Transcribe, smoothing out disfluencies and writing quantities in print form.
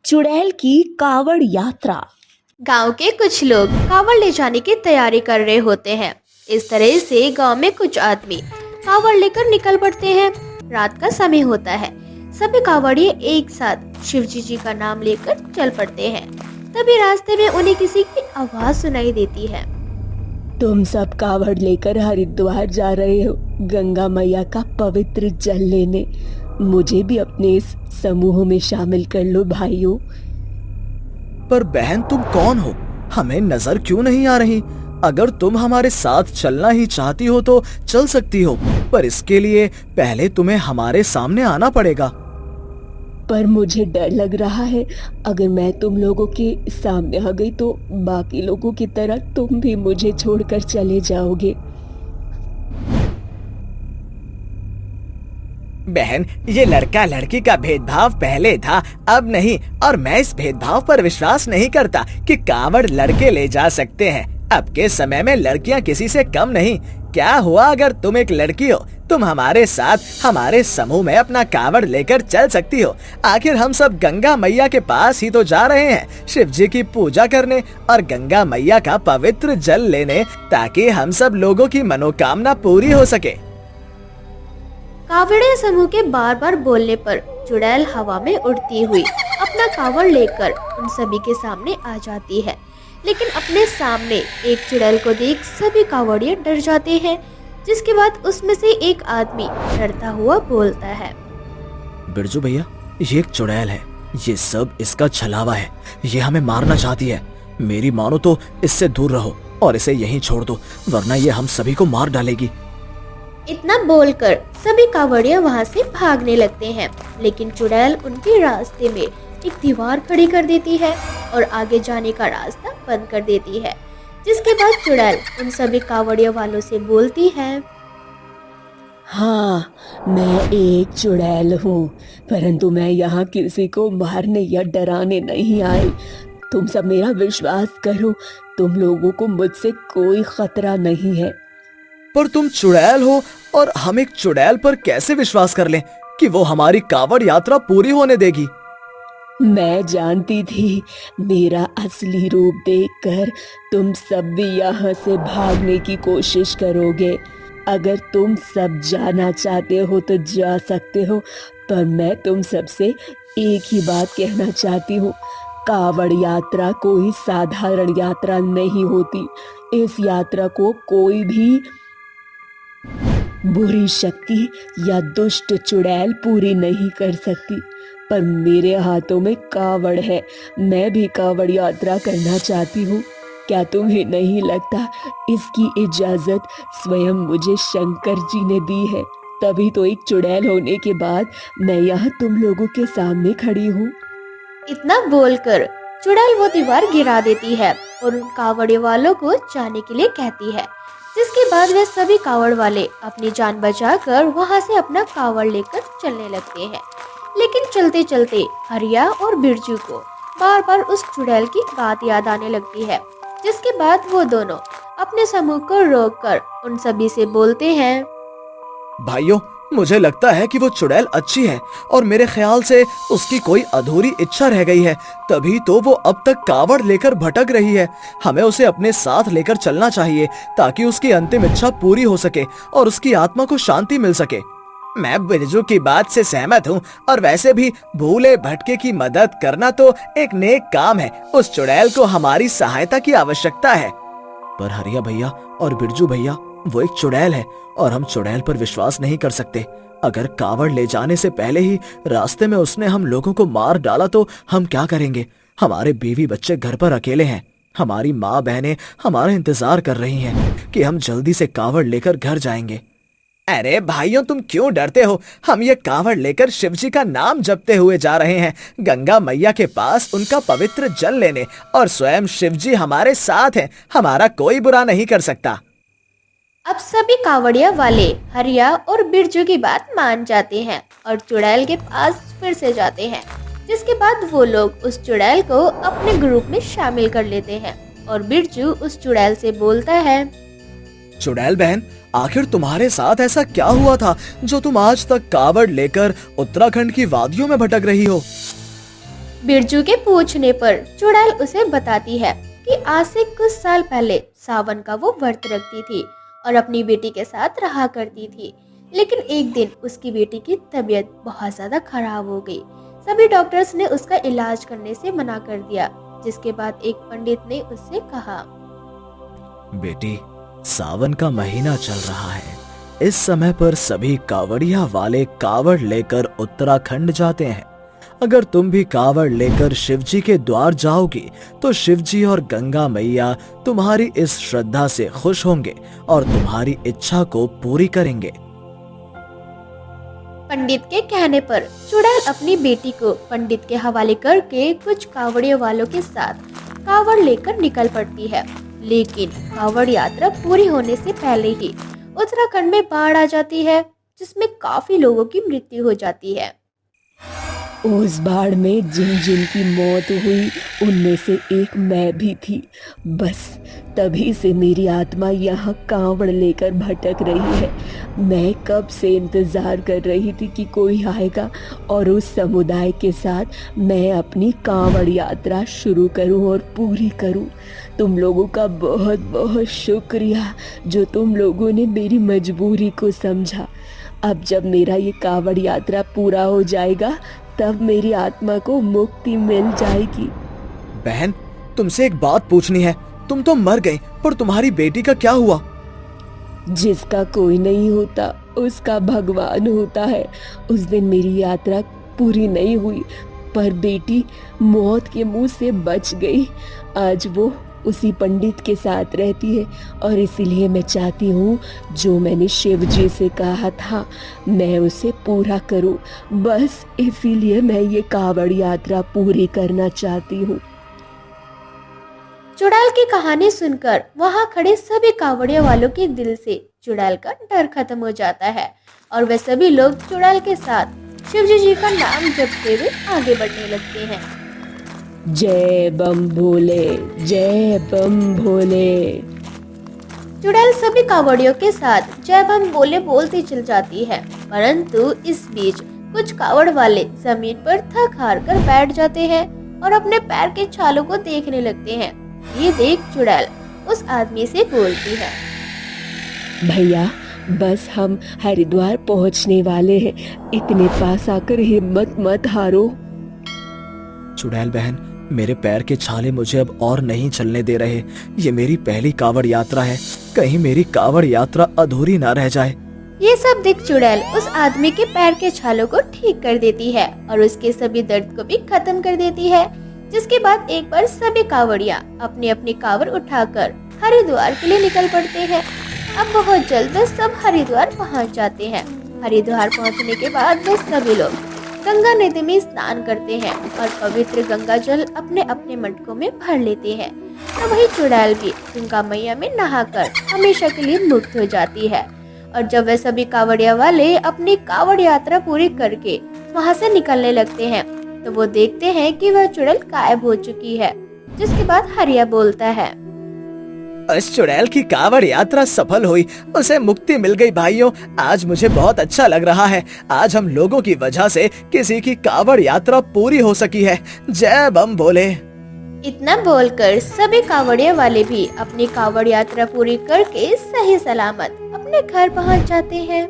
चुड़ैल की कावड़ यात्रा। गांव के कुछ लोग कावड़ ले जाने की तैयारी कर रहे होते हैं। इस तरह से गांव में कुछ आदमी कावड़ लेकर निकल पड़ते हैं। रात का समय होता है। सभी कावड़िए एक साथ शिवजी जी का नाम लेकर चल पड़ते हैं। तभी रास्ते में उन्हें किसी की आवाज सुनाई देती है। तुम सब कावड़ लेकर हरिद्वार जा रहे हो गंगा मैया का पवित्र जल लेने। मुझे भी अपने इस समूह में शामिल कर लो भाइयों। पर बहन तुम कौन हो? हमें नजर क्यों नहीं आ रही? अगर तुम हमारे साथ चलना ही चाहती हो तो चल सकती हो, पर इसके लिए पहले तुम्हें हमारे सामने आना पड़ेगा। पर मुझे डर लग रहा है, अगर मैं तुम लोगों के सामने आ गई तो बाकी लोगों की तरह तुम भी मुझे छोड़कर चले जाओगे। बहन, ये लड़का लड़की का भेदभाव पहले था, अब नहीं। और मैं इस भेदभाव पर विश्वास नहीं करता कि कावड़ लड़के ले जा सकते हैं। अब के समय में लड़कियां किसी से कम नहीं। क्या हुआ अगर तुम एक लड़की हो? तुम हमारे साथ हमारे समूह में अपना कावड़ लेकर चल सकती हो। आखिर हम सब गंगा मैया के पास ही तो जा रहे हैं, शिव जी की पूजा करने और गंगा मैया का पवित्र जल लेने, ताकि हम सब लोगों की मनोकामना पूरी हो सके। कावड़िया समूह के बार बार बोलने पर चुड़ैल हवा में उड़ती हुई अपना कावड़ लेकर उन सभी के सामने आ जाती है। लेकिन अपने सामने एक चुड़ैल को देख सभी कावड़िए डर जाते हैं। जिसके बाद उसमें से एक आदमी डरता हुआ बोलता है, बिरजू भैया, ये एक चुड़ैल है। ये सब इसका छलावा है। ये हमें मारना चाहती है। मेरी मानो तो इससे दूर रहो और इसे यहीं छोड़ दो, वरना ये हम सभी को मार डालेगी। इतना बोलकर सभी कावड़िया वहां से भागने लगते हैं। लेकिन चुड़ैल उनके रास्ते में एक दीवार खड़ी कर देती है और आगे जाने का रास्ता बंद कर देती है। जिसके बाद चुड़ैल उन सभी कावड़िया वालों से बोलती है, हाँ, मैं एक चुड़ैल हूँ, परंतु मैं यहाँ किसी को मारने या डराने नहीं आई। तुम सब मेरा विश्वास करो, तुम लोगों को मुझसे कोई खतरा नहीं है। पर तुम चुड़ैल हो और हम एक चुड़ैल पर कैसे विश्वास कर लें कि वो हमारी कावड़ यात्रा पूरी होने देगी? मैं जानती थी मेरा असली रूप देखकर तुम सब भी यहाँ से भागने की कोशिश करोगे। अगर तुम सब जाना चाहते हो तो जा सकते हो, पर मैं तुम सबसे एक ही बात कहना चाहती हूँ। कावड़ यात्रा कोई साधारण यात्रा नहीं होती। इस यात्रा को कोई भी बुरी शक्ति या दुष्ट चुड़ैल पूरी नहीं कर सकती। पर मेरे हाथों में कावड़ है, मैं भी कावड़ यात्रा करना चाहती हूँ। क्या तुम्हें नहीं लगता इसकी इजाजत स्वयं मुझे शंकर जी ने दी है? तभी तो एक चुड़ैल होने के बाद मैं यहाँ तुम लोगों के सामने खड़ी हूँ। इतना बोलकर चुड़ैल वो दीवार गिरा देती है और उन कावड़े वालों को जाने के लिए कहती है। जिसके बाद वे सभी कावड़ वाले अपनी जान बचाकर वहां से अपना कावड़ लेकर चलने लगते हैं। लेकिन चलते चलते हरिया और बिरजू को बार बार उस चुड़ैल की बात याद आने लगती है। जिसके बाद वो दोनों अपने समूह को रोककर उन सभी से बोलते हैं, भाइयों, मुझे लगता है कि वो चुड़ैल अच्छी है और मेरे ख्याल से उसकी कोई अधूरी इच्छा रह गई है, तभी तो वो अब तक कावड़ लेकर भटक रही है। हमें उसे अपने साथ लेकर चलना चाहिए ताकि उसकी अंतिम इच्छा पूरी हो सके और उसकी आत्मा को शांति मिल सके। मैं बिरजू की बात से सहमत हूँ, और वैसे भी भूले भटके की मदद करना तो एक नेक काम है। उस चुड़ैल को हमारी सहायता की आवश्यकता है। पर हरिया भैया और बिरजू भैया, वो एक चुड़ैल है और हम चुड़ैल पर विश्वास नहीं कर सकते। अगर कावड़ ले जाने से पहले ही रास्ते में उसने हम लोगों को मार डाला तो हम क्या करेंगे? हमारे बीवी बच्चे घर पर अकेले हैं। हमारी माँ बहनें हमारा इंतजार कर रही हैं कि हम जल्दी से कावड़ लेकर घर जाएंगे। अरे भाइयों, तुम क्यों डरते हो? हम ये कावड़ लेकर शिवजी का नाम जपते हुए जा रहे हैं, गंगा मैया के पास उनका पवित्र जल लेने, और स्वयं शिवजी हमारे साथ हैं। हमारा कोई बुरा नहीं कर सकता। अब सभी कावड़िया वाले हरिया और बिरजू की बात मान जाते हैं और चुड़ैल के पास फिर से जाते हैं। जिसके बाद वो लोग उस चुड़ैल को अपने ग्रुप में शामिल कर लेते हैं और बिरजू उस चुड़ैल से बोलता है, चुड़ैल बहन, आखिर तुम्हारे साथ ऐसा क्या हुआ था जो तुम आज तक कावड़ लेकर उत्तराखंड की वादियों में भटक रही हो? बिरजू के पूछने पर चुड़ैल उसे बताती है कि आज से कुछ साल पहले सावन का वो व्रत रखती थी और अपनी बेटी के साथ रहा करती थी। लेकिन एक दिन उसकी बेटी की तबीयत बहुत ज्यादा खराब हो गई। सभी डॉक्टर्स ने उसका इलाज करने से मना कर दिया, जिसके बाद एक पंडित ने उससे कहा, बेटी, सावन का महीना चल रहा है। इस समय पर सभी कावड़िया वाले कावड़ लेकर उत्तराखंड जाते हैं। अगर तुम भी कावड़ लेकर शिवजी के द्वार जाओगी तो शिवजी और गंगा मैया तुम्हारी इस श्रद्धा से खुश होंगे और तुम्हारी इच्छा को पूरी करेंगे। पंडित के कहने पर चुड़ैल अपनी बेटी को पंडित के हवाले करके कुछ कावड़ियों वालों के साथ कावड़ लेकर निकल पड़ती है। लेकिन कावड़ यात्रा पूरी होने से पहले ही उत्तराखंड में बाढ़ आ जाती है, जिसमें काफी लोगों की मृत्यु हो जाती है। उस बाढ़ में जिन जिन की मौत हुई उनमें से एक मैं भी थी। बस तभी से मेरी आत्मा यहाँ कांवड़ लेकर भटक रही है। मैं कब से इंतज़ार कर रही थी कि कोई आएगा और उस समुदाय के साथ मैं अपनी कांवड़ यात्रा शुरू करूँ और पूरी करूँ। तुम लोगों का बहुत बहुत शुक्रिया जो तुम लोगों ने मेरी मजबूरी को समझा। अब जब मेरा ये कांवड़ यात्रा पूरा हो जाएगा तब मेरी आत्मा को मुक्ति मिल जाएगी। बहन, तुमसे एक बात पूछनी है। तुम तो मर गई, पर तुम्हारी बेटी का क्या हुआ? जिसका कोई नहीं होता उसका भगवान होता है। उस दिन मेरी यात्रा पूरी नहीं हुई, पर बेटी मौत के मुंह से बच गई। आज वो उसी पंडित के साथ रहती है और इसीलिए मैं चाहती हूँ जो मैंने शिव जी से कहा था मैं उसे पूरा करूँ। बस इसीलिए मैं ये कावड़ यात्रा पूरी करना चाहती हूँ। चुड़ैल की कहानी सुनकर वहाँ खड़े सभी कावड़ियों वालों के दिल से चुड़ैल का डर खत्म हो जाता है और वे सभी लोग चुड़ैल के साथ शिवजी जी का नाम जपते हुए आगे बढ़ने लगते हैं। जय बम भोले, जय बम भोले। चुड़ैल सभी कावड़ियों के साथ जय बम बोले बोलती चल जाती है, परंतु इस बीच कुछ कावड़ वाले जमीन पर थक हार कर बैठ जाते हैं और अपने पैर के छालों को देखने लगते हैं। ये देख चुड़ैल उस आदमी से बोलती है, भैया बस हम हरिद्वार पहुंचने वाले हैं, इतने पास आकर हिम्मत मत हारो। चुड़ैल बहन, मेरे पैर के छाले मुझे अब और नहीं चलने दे रहे। ये मेरी पहली कावड़ यात्रा है, कहीं मेरी कावड़ यात्रा अधूरी ना रह जाए। ये सब देख चुड़ैल उस आदमी के पैर के छालों को ठीक कर देती है और उसके सभी दर्द को भी खत्म कर देती है। जिसके बाद एक बार सभी कावड़िया अपनी अपनी कावड़ उठाकर हरिद्वार के लिए निकल पड़ते हैं। अब बहुत जल्द वे सब हरिद्वार पहुंच जाते हैं। हरिद्वार पहुंचने के बाद वे सभी लोग गंगा नदी में स्नान करते हैं और पवित्र गंगा जल अपने अपने मटकों में भर लेते हैं। तो वही चुड़ैल भी गंगा मैया में नहाकर हमेशा के लिए मुक्त हो जाती है। और जब वे सभी कावड़िया वाले अपनी कावड़ यात्रा पूरी करके वहां से निकलने लगते हैं तो वो देखते हैं कि वह चुड़ैल गायब हो चुकी है। जिसके बाद हरिया बोलता है, इस चुड़ैल की कावड़ यात्रा सफल हुई, उसे मुक्ति मिल गई। भाइयों, आज मुझे बहुत अच्छा लग रहा है। आज हम लोगों की वजह से किसी की कावड़ यात्रा पूरी हो सकी है। जय बम भोले। इतना बोलकर सभी कावड़िया वाले भी अपनी कावड़ यात्रा पूरी करके सही सलामत अपने घर पहुंच जाते हैं।